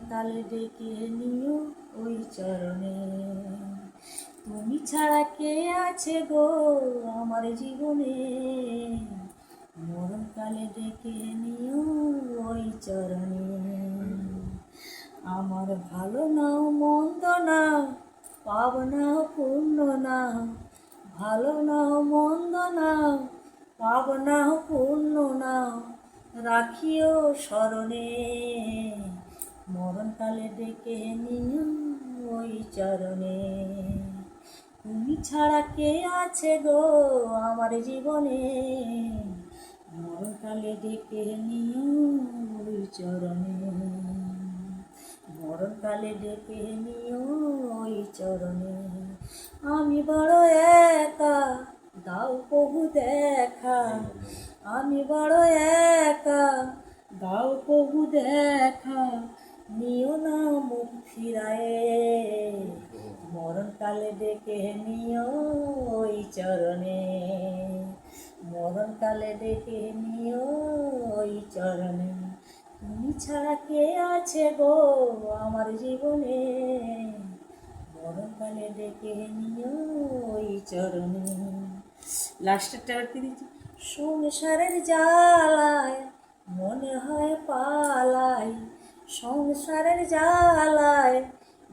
মরণকালে ডেকে নিও ওই চরণে। তুমি ছাড়া কে আছে গো আমার জীবনে, মরণকালে ডেকে নিও ওই চরণে। আমার ভালো নাও মন্দ নাও, পাব নাও পূর্ণ নাও, ভালো নাও মন্দ নাও, পাব নাও পূর্ণ নাও, রাখিও স্মরণে। মরণকালে ডেকে নিও ওই চরণে। তুমি ছাড়া কে আছে গো আমার জীবনে, মরণকালে ডেকে নিও ওই চরণে। মরণকালে ডেকে নিও ওই চরণে। আমি বড় একা, দাও প্রভু দেখা, আমি বড় একা, দাও প্রভু দেখা, নিও না মুখ ফিরায়ে। মরণকালে ডেকে নিও ওই চরণে, মরণকালে ডেকে নিও ওই চরণে। তুমি ছাড়া কে আছে গো আমার জীবনে, মরণকালে ডেকে নিও ওই চরণে। লাস্টেরটা কি দিচ্ছি, সংসারের জ্বালায় মনে হয় পালাই, সংসারের জ্বালায়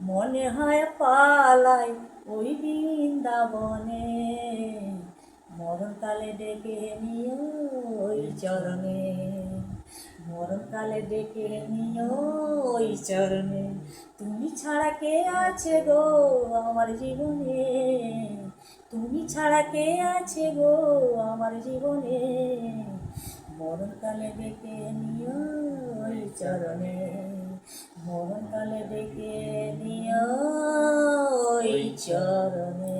মনে হয় পালাই ওই বৃন্দাবনে। মরণকালে ডেকে নিও ওই চরণে, মরণকালে ডেকে নিও ওই চরণে। তুমি ছাড়া কে আছে গো আমার জীবনে, তুমি ছাড়া কে আছে গো আমার জীবনে, মরণকালে ডেকে নিও ওই চরণে, মরণকালে ডেকে নিও ওই চরণে।